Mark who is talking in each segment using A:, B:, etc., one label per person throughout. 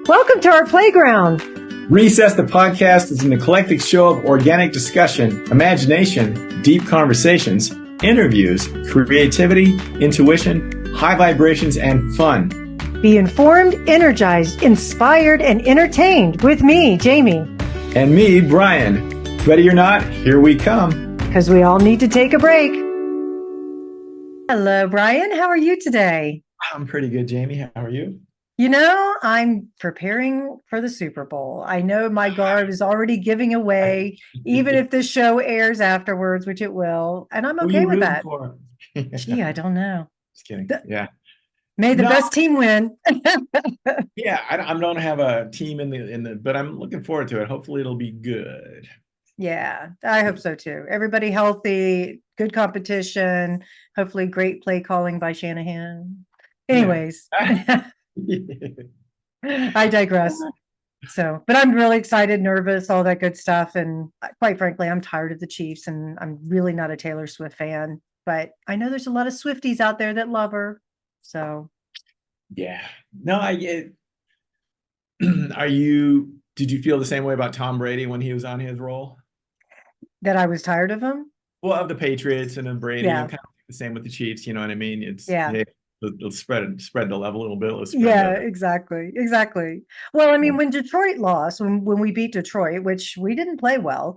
A: Welcome to our playground.
B: Recess the podcast is an eclectic show of organic discussion, imagination, deep conversations, interviews, creativity, intuition, high vibrations, and fun.
A: Be informed, energized, inspired, and entertained with me, Jamie.
B: And me, Brian. Ready or not, here we come.
A: Because we all need to take a break. Hello, Brian. How are you today?
B: I'm pretty good, Jamie. How are you?
A: You know, I'm preparing for the Super Bowl. I know my guard is already giving away, even if this show airs afterwards, which it will. And I'm okay with that.
B: For?
A: Gee, I don't know.
B: Just kidding. Yeah.
A: May the best team win.
B: Yeah, I don't have a team in the, but I'm looking forward to it. Hopefully it'll be good.
A: Yeah, I hope so too. Everybody healthy, good competition, hopefully great play calling by Shanahan. Anyways, I digress. So, but I'm really excited, nervous, all that good stuff. And quite frankly, I'm tired of the Chiefs and I'm really not a Taylor Swift fan, but I know there's a lot of Swifties out there that love her. So,
B: yeah, no, I get. Did you feel the same way about Tom Brady when he was on his roll?
A: That I was tired of him?
B: Well, of the Patriots and then Brady,
A: Yeah.
B: and kind of the same with the Chiefs, you know what I mean? It's
A: Yeah.
B: Let's spread the love a little bit.
A: Exactly. Well, I mean, when Detroit lost, when we beat Detroit, which we didn't play well,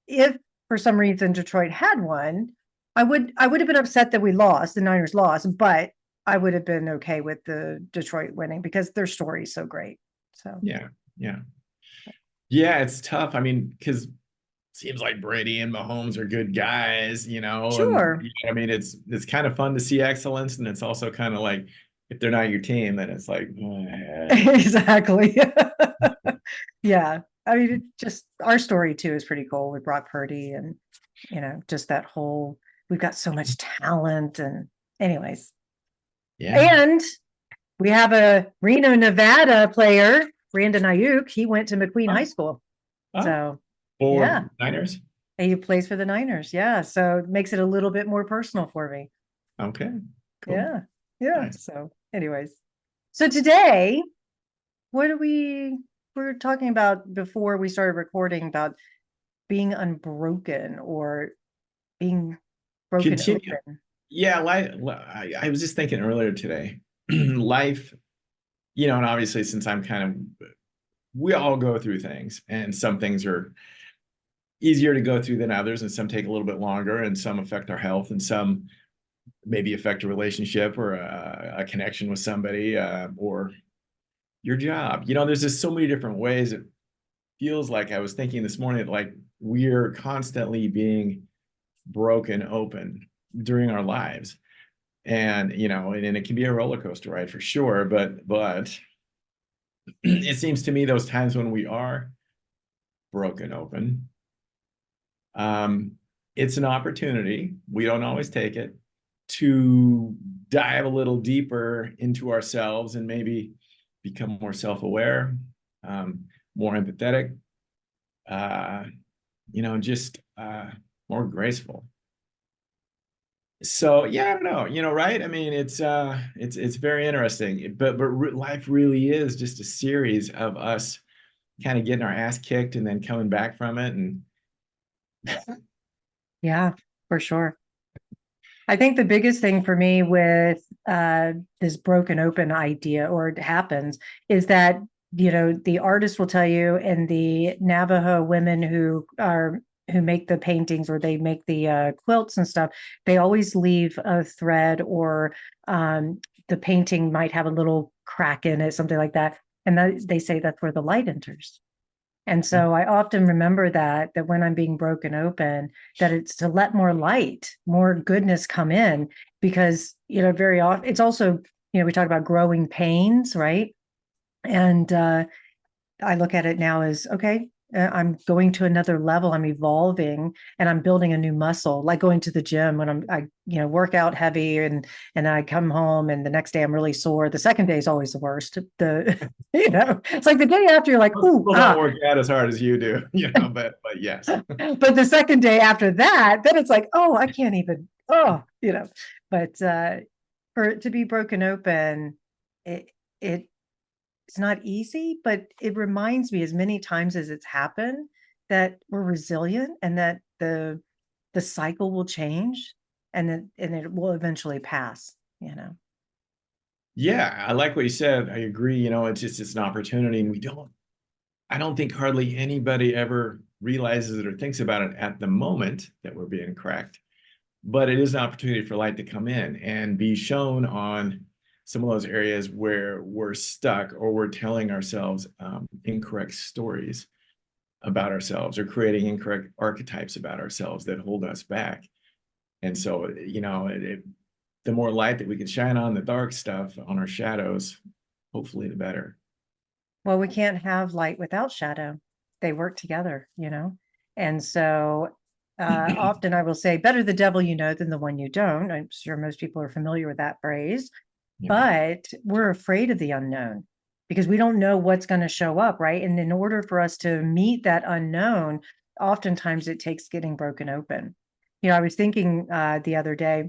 A: if for some reason Detroit had won, I would have been upset that we lost, the Niners lost, but I would have been okay with the Detroit winning because their story is so great. So
B: yeah, it's tough. I mean, because it seems like Brady and Mahomes are good guys, you know.
A: Sure.
B: And, I mean, it's kind of fun to see excellence, and it's also kind of like if they're not your team, then it's like
A: exactly. Yeah, I mean, it just our story too is pretty cool with Brock Purdy, and you know, just that whole we've got so much talent, and anyways.
B: Yeah.
A: And we have a Reno, Nevada player, Brandon Ayuk. He went to McQueen High School. So,
B: yeah. Niners?
A: He plays for the Niners. Yeah. So it makes it a little bit more personal for me.
B: Okay. Cool.
A: Yeah.
B: Nice.
A: So, anyways. So today, we're talking about before we started recording about being unbroken or being broken open.
B: Yeah, I was just thinking earlier today, life, you know, and obviously since we all go through things, and some things are easier to go through than others, and some take a little bit longer, and some affect our health, and some maybe affect a relationship or a connection with somebody, or your job. You know, there's just so many different ways. It feels like I was thinking this morning that like we're constantly being broken open during our lives, and you know, and it can be a roller coaster ride for sure, but it seems to me those times when we are broken open, it's an opportunity, we don't always take it, to dive a little deeper into ourselves and maybe become more self-aware, more empathetic, you know, just more graceful. So yeah, I don't know, you know, right? I mean, it's very interesting, but life really is just a series of us kind of getting our ass kicked and then coming back from it. And
A: yeah, for sure. I think the biggest thing for me with this broken open idea, or it happens, is that, you know, the artist will tell you, and the Navajo women who make the paintings or they make the quilts and stuff, they always leave a thread, or the painting might have a little crack in it, something like that. And they say that's where the light enters. And so I often remember that when I'm being broken open, that it's to let more light, more goodness come in, because, you know, very often it's also, you know, we talk about growing pains, right? And I look at it now as, okay, I'm going to another level. I'm evolving, and I'm building a new muscle, like going to the gym when I work out heavy, and I come home and the next day I'm really sore. The second day is always the worst. It's like the day after you're like, ooh,
B: don't work out as hard as you do, you know, but yes.
A: But the second day after that, then it's like, oh, I can't even, you know, but for it to be broken open, it it's not easy, but it reminds me as many times as it's happened that we're resilient and that the cycle will change and it will eventually pass, you know.
B: Yeah, I like what you said. I agree. It's an opportunity, and I don't think hardly anybody ever realizes it or thinks about it at the moment that we're being cracked. But it is an opportunity for light to come in and be shown on some of those areas where we're stuck or we're telling ourselves incorrect stories about ourselves or creating incorrect archetypes about ourselves that hold us back. And so, the more light that we can shine on the dark stuff, on our shadows, hopefully the better.
A: Well, we can't have light without shadow. They work together, you know? And so often I will say, better the devil you know than the one you don't. I'm sure most people are familiar with that phrase,
B: Yeah.
A: but we're afraid of the unknown because we don't know what's going to show up, right? And in order for us to meet that unknown, oftentimes it takes getting broken open. You know, I was thinking the other day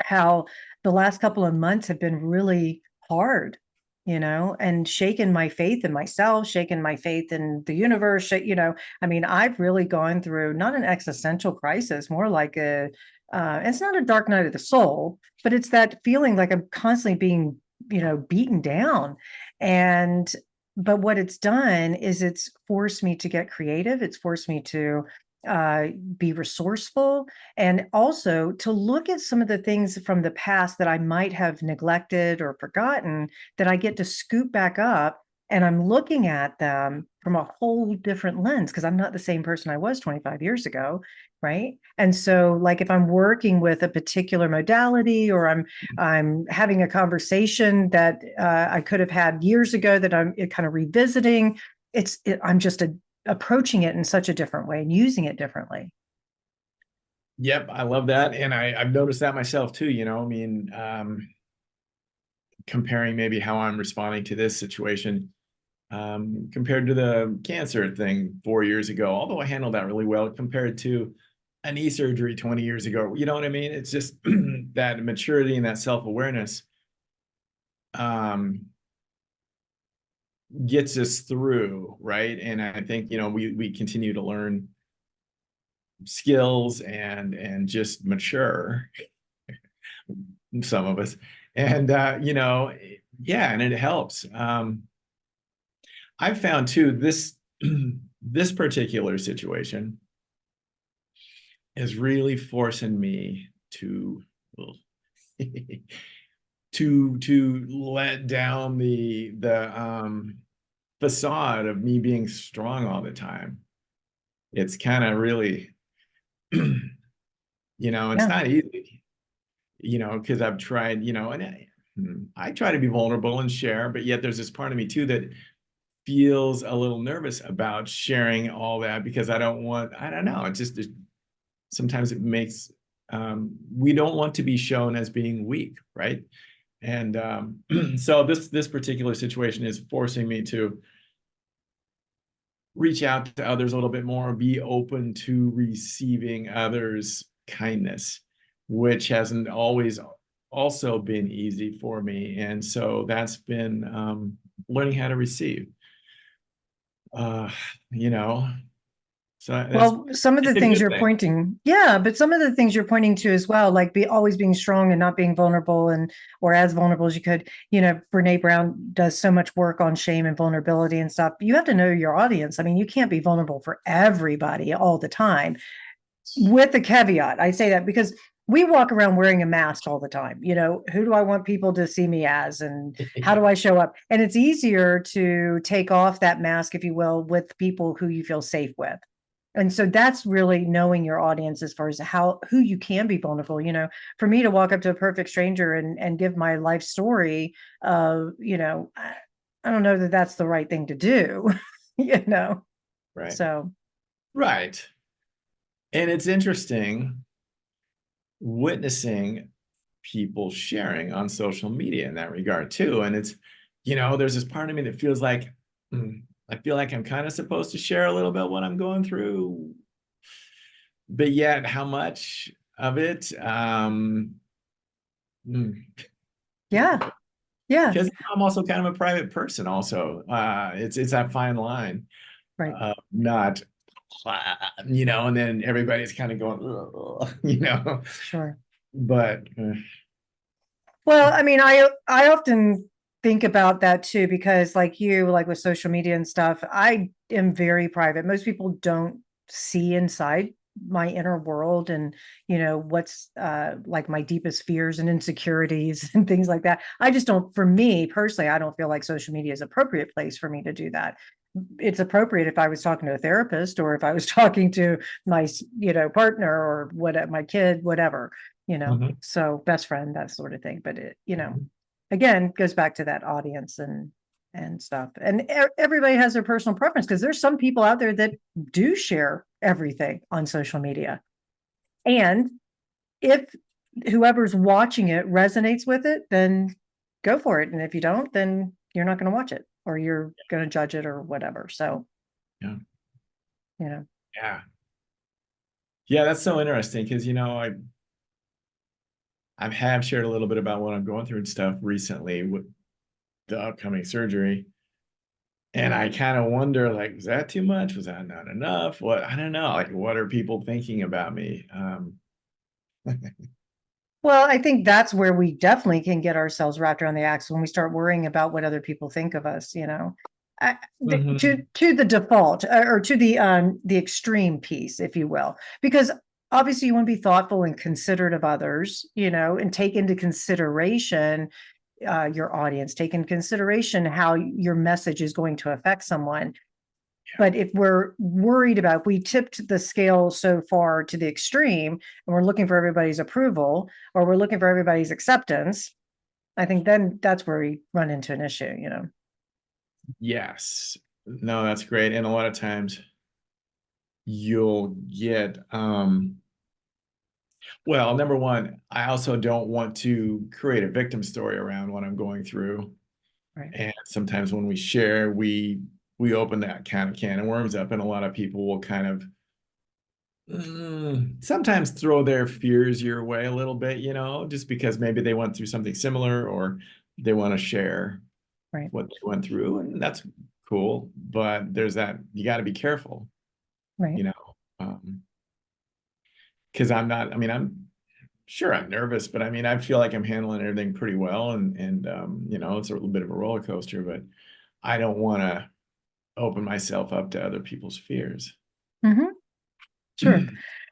A: how the last couple of months have been really hard, you know, and shaken my faith in myself, shaken my faith in the universe. You know, I mean, I've really gone through not an existential crisis, more like it's not a dark night of the soul, but it's that feeling like I'm constantly being, you know, beaten down. And, but what it's done is it's forced me to get creative. It's forced me to uh, be resourceful and also to look at some of the things from the past that I might have neglected or forgotten that I get to scoop back up and I'm looking at them from a whole different lens because I'm not the same person I was 25 years ago, right? And so like if I'm working with a particular modality or I'm having a conversation that I could have had years ago that I'm kind of revisiting, I'm just approaching it in such a different way and using it differently.
B: Yep, I love that. And I've noticed that myself too, comparing maybe how I'm responding to this situation compared to the cancer thing 4 years ago, although I handled that really well compared to a knee surgery 20 years ago. You know what I mean? It's just that maturity and that self-awareness um, gets us through, right? And I think, we continue to learn skills and just mature, some of us. And yeah, and it helps. I've found too this this particular situation is really forcing me to well, to let down the facade of me being strong all the time. It's kind of really it's
A: Yeah.
B: not easy, because I've tried, and I try to be vulnerable and share, but yet there's this part of me too that feels a little nervous about sharing all that because I don't know, sometimes it makes, we don't want to be shown as being weak, right? And so this particular situation is forcing me to reach out to others a little bit more, be open to receiving others' kindness, which hasn't always also been easy for me. And so that's been learning how to receive. Uh, you know, so that's
A: Well, some of the
B: it's a
A: things
B: good
A: you're
B: thing.
A: pointing, yeah, but some of the things you're pointing to as well, like be always being strong and not being vulnerable and or as vulnerable as you could. You know, Brene Brown does so much work on shame and vulnerability and stuff. You have to know your audience. I mean, you can't be vulnerable for everybody all the time. With a caveat, I say that because we walk around wearing a mask all the time. You know, who do I want people to see me as and how do I show up? And it's easier to take off that mask, if you will, with people who you feel safe with. And so that's really knowing your audience as far as how who you can be vulnerable. You know, for me to walk up to a perfect stranger and give my life story, I don't know that that's the right thing to do. you know,
B: Right.
A: so
B: Right. And it's interesting witnessing people sharing on social media in that regard too. And it's, there's this part of me that feels like I feel like I'm kind of supposed to share a little bit what I'm going through, but yet how much of it? Mm,
A: yeah. Yeah,
B: because I'm also kind of a private person also. It's that fine line,
A: right.
B: not and then everybody's kind of going, "Ugh,"
A: Sure.
B: but
A: Well, I mean, I often think about that too, because like you, like with social media and stuff, I am very private. Most people don't see inside my inner world and what's like my deepest fears and insecurities and things like that. I just don't, for me personally, I don't feel like social media is appropriate place for me to do that. It's appropriate if I was talking to a therapist or if I was talking to my partner or what my kid, whatever.
B: Mhm.
A: So best friend, that sort of thing. But again, goes back to that audience and stuff. And everybody has their personal preference because there's some people out there that do share everything on social media. And if whoever's watching it resonates with it, then go for it. And if you don't, then you're not going to watch it or you're going to judge it or whatever. So,
B: Yeah,
A: you know,
B: yeah, yeah. That's so interesting because I have shared a little bit about what I'm going through and stuff recently with the upcoming surgery. And I kind of wonder, like, was that too much? Was that not enough? What, I don't know. Like, what are people thinking about me?
A: well, I think that's where we definitely can get ourselves wrapped around the axle when we start worrying about what other people think of us,
B: Mhm.
A: to the default or to the extreme piece, if you will, because obviously you want to be thoughtful and considerate of others, and take into consideration your audience, take into consideration how your message is going to affect someone. But if we're worried about, if we tipped the scale so far to the extreme and we're looking for everybody's approval or we're looking for everybody's acceptance, I think then that's where we run into an issue.
B: Yes. No, that's great. And a lot of times you'll get, well, number one, I also don't want to create a victim story around what I'm going through.
A: Right.
B: And sometimes when we share, we open that kind of can of worms up, and a lot of people will kind of sometimes throw their fears your way a little bit, just because maybe they went through something similar or they want to share
A: Right.
B: what they went through, and that's cool. But there's that you got to be careful,
A: Right.
B: you know, um, because I'm not. I mean, I'm sure I'm nervous, but I mean, I feel like I'm handling everything pretty well, and it's a little bit of a roller coaster, but I don't want to open myself up to other people's fears.
A: Mm-hmm. Sure.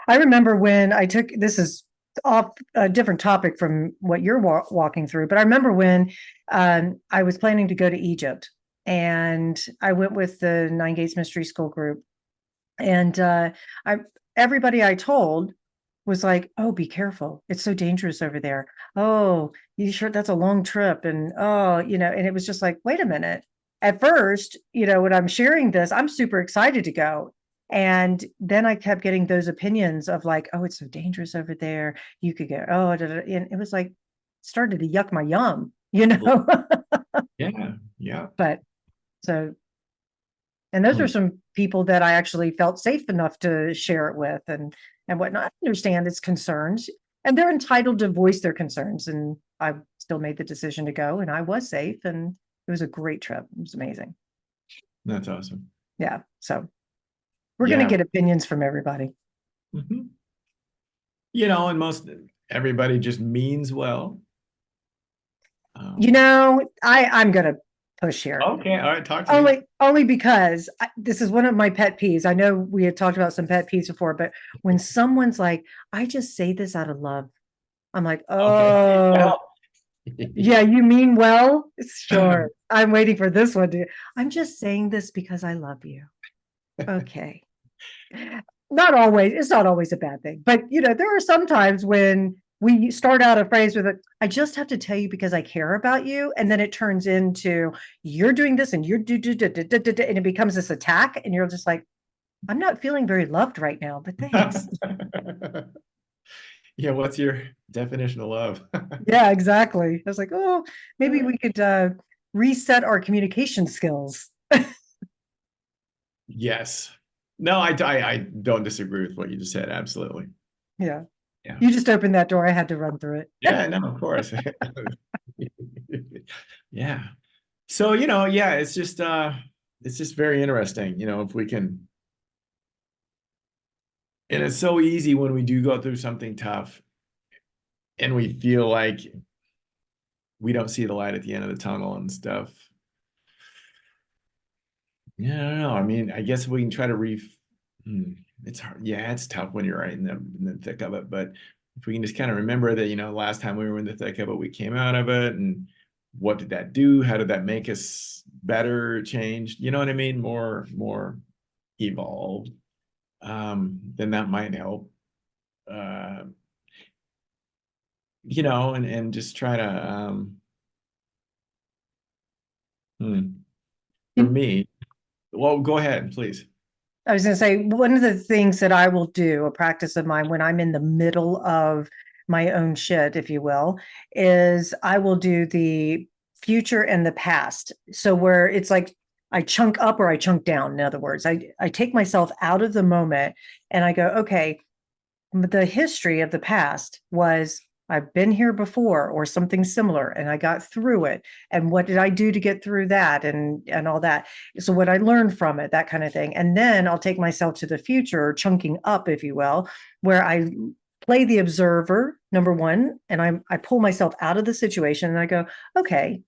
A: I remember when I took, this is off a different topic from what you're walking through, but I remember when I was planning to go to Egypt and I went with the Nine Gates Mystery School group. And I everybody I told was like, "Oh, be careful. It's so dangerous over there. Oh, you sure that's a long trip?" And and it was just like, "Wait a minute." At first, when I'm sharing this, I'm super excited to go. And then I kept getting those opinions of like, "Oh, it's so dangerous over there. You could get and it was like started to yuck my yum.
B: Yeah, yeah.
A: But so and those are some people that I actually felt safe enough to share it with and whatnot. I understand its concerns, and they're entitled to voice their concerns. And I still made the decision to go, and I was safe, and it was a great trip. It was amazing.
B: That's awesome.
A: Yeah. So we're going to
B: Yeah.
A: get opinions from everybody.
B: Mhm. And most everybody just means well. Um,
A: I'm going to push here.
B: okay, all right, talk to me.
A: Only because this is one of my pet peeves. I know we had talked about some pet peeves before, but when someone's like, "I just say this out of love," I'm like,
B: Okay.
A: "Oh,
B: Well,
A: yeah, you mean well? Sure. I'm waiting for this one to. I'm just saying this because I love you." Okay. Not always. It's not always a bad thing, but there are some times when we start out a phrase with "I just have to tell you because I care about you," and then it turns into "you're doing this and you're and it becomes this attack, and you're just like, "I'm not feeling very loved right now, but thanks."
B: yeah, what's your definition of love?
A: Yeah, exactly. I was like, "Oh, maybe we could reset our communication skills."
B: Yes. No, I don't disagree with what you just said. Absolutely.
A: Yeah.
B: Yeah.
A: You just opened that door. I had to run through it.
B: Yeah, no, of course. Yeah. So, yeah, it's just very interesting, if we can, and it's so easy when we do go through something tough and we feel like we don't see the light at the end of the tunnel and stuff. Yeah, I don't know. I mean, I guess we can try to hmm, it's hard. Yeah, it's tough when you're right in the thick of it. But if we can just kind of remember that, last time we were in the thick of it, we came out of it, and what did that do? How did that make us better, changed? You know what I mean? More evolved. Then that might help. Uh, and just try to for me. Well, go ahead, please.
A: I was going to say, one of the things that I will do, a practice of mine when I'm in the middle of my own shit, if you will, is I will do the future and the past. So where it's like I chunk up or I chunk down. In other words, I take myself out of the moment and I go, okay, the history of the past was I've been here before or something similar and I got through it. And what did I do to get through that and all that? So what I learned from it, that kind of thing. And then I'll take myself to the future, chunking up, if you will, where I play the observer, number one, and I pull myself out of the situation and I go, okay,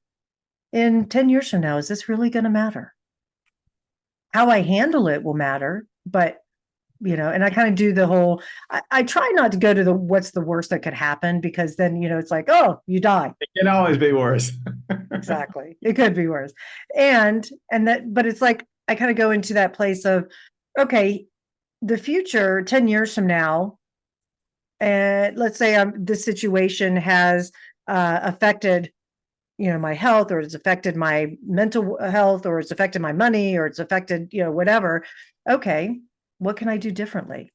A: in 10 years from now, is this really going to matter? How I handle it will matter, but and I kind of do the whole, I try not to go to the what's the worst that could happen because then, it's like, oh, you die.
B: It can always be worse.
A: Exactly. It could be worse. But it's like, I kind of go into that place of, okay, the future 10 years from now, and let's say this situation has affected, my health, or it's affected my mental health, or it's affected my money, or it's affected, whatever. Okay, what can I do differently?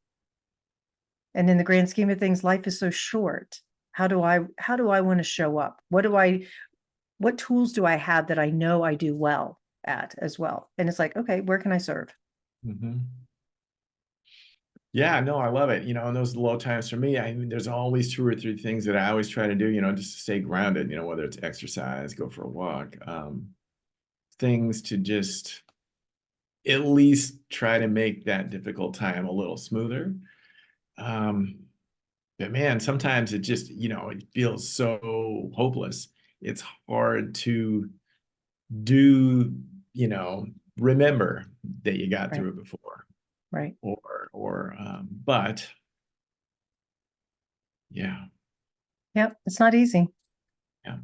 A: And in the grand scheme of things, life is so short. How do I want to show up? What tools do I have that I know I do well at as well? And it's like, okay, where can I serve?
B: Mm-hmm. Yeah, no, I love it. And those low times for me, I mean, there's always two or three things that I always try to do, just to stay grounded, whether it's exercise, go for a walk, things to just at least try to make that difficult time a little smoother. But man, sometimes it just, it feels so hopeless. It's hard to do, remember that you got
A: Right.
B: through it before.
A: Right.
B: But yeah,
A: Yep. It's not easy.
B: yeah,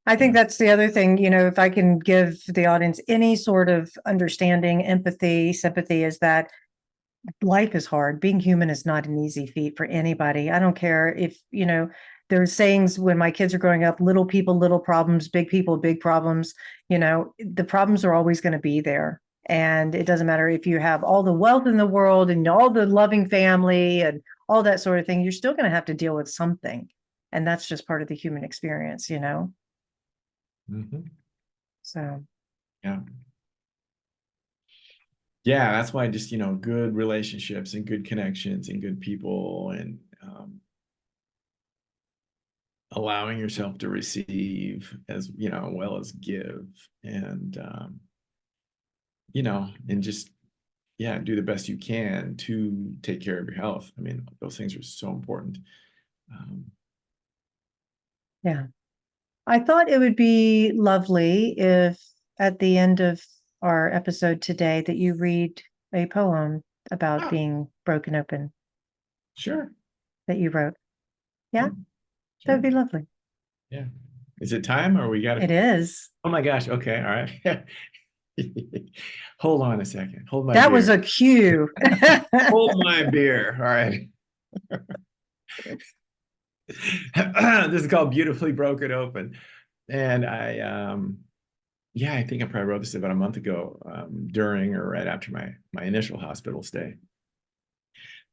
A: I think
B: yeah.
A: that's the other thing, if I can give the audience any sort of understanding, empathy, sympathy, is that life is hard. Being human is not an easy feat for anybody. I don't care if, there's sayings when my kids are growing up, little people, little problems, big people, big problems, the problems are always going to be there. And it doesn't matter if you have all the wealth in the world and all the loving family and all that sort of thing, you're still going to have to deal with something. And that's just part of the human experience.
B: Mm-hmm.
A: So,
B: Yeah. Yeah, that's why just, good relationships and good connections and good people and allowing yourself to receive as, well as give and, and just, yeah, do the best you can to take care of your health. I mean, those things are so important.
A: yeah. I thought it would be lovely if at the end of our episode today that you read a poem about
B: Ah,
A: being broken open
B: sure.
A: that you wrote. Yeah,
B: Yeah,
A: that would
B: sure.
A: be lovely.
B: Yeah. Is it time or we got to?
A: It is.
B: Oh my gosh. Okay. All right. Hold on a second. Hold my
A: That was
B: beer.
A: a cue.
B: Hold my beer. All right. This is called Beautifully Broken Open. And yeah, I think I probably wrote this about a month ago, during or right after my initial hospital stay.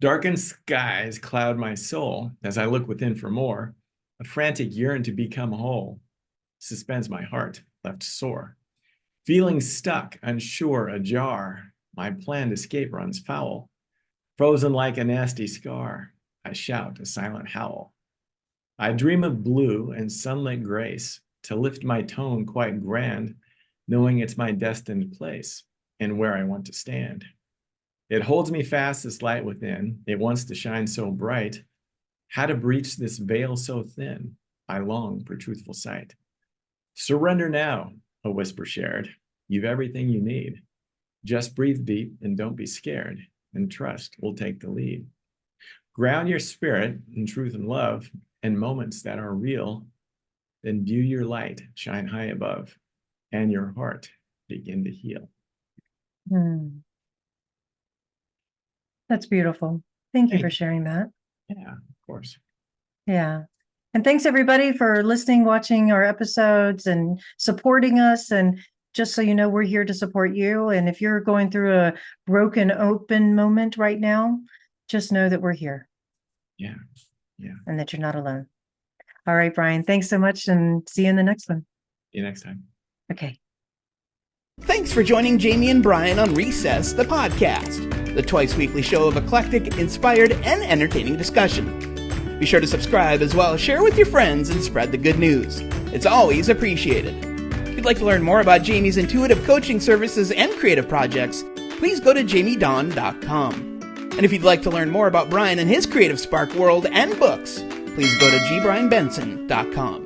B: Darkened skies cloud my soul as I look within for more. A frantic yearn to become whole suspends my heart, left sore. Feeling stuck, unsure, ajar, my planned escape runs foul. Frozen like a nasty scar, I shout a silent howl. I dream of blue and sunlit grace, to lift my tone quite grand, knowing it's my destined place and where I want to stand. It holds me fast, this light within. It wants to shine so bright. How to breach this veil so thin? I long for truthful sight. Surrender now, a whisper shared. You've everything you need. Just breathe deep and don't be scared, and trust will take the lead. Ground your spirit in truth and love and moments that are real. Then view your light shine high above, and your heart begin to heal.
A: That's beautiful. Thank you for
B: Thanks.
A: sharing that.
B: Yeah, of course.
A: Yeah. And thanks everybody for listening, watching our episodes and supporting us. And just so you know, we're here to support you. And if you're going through a broken open moment right now, just know that we're here.
B: Yeah. Yeah.
A: And that you're not alone. All right, Brian, thanks so much and see you in the next one.
B: See you next time.
A: Okay.
C: Thanks for joining Jamie and Brian on Recess, the podcast, the twice-weekly show of eclectic, inspired, and entertaining discussion. Be sure to subscribe as well as share with your friends and spread the good news. It's always appreciated. If you'd like to learn more about Jamie's intuitive coaching services and creative projects, please go to jamiedon.com. And if you'd like to learn more about Brian and his creative spark world and books, please go to gbrianbenson.com.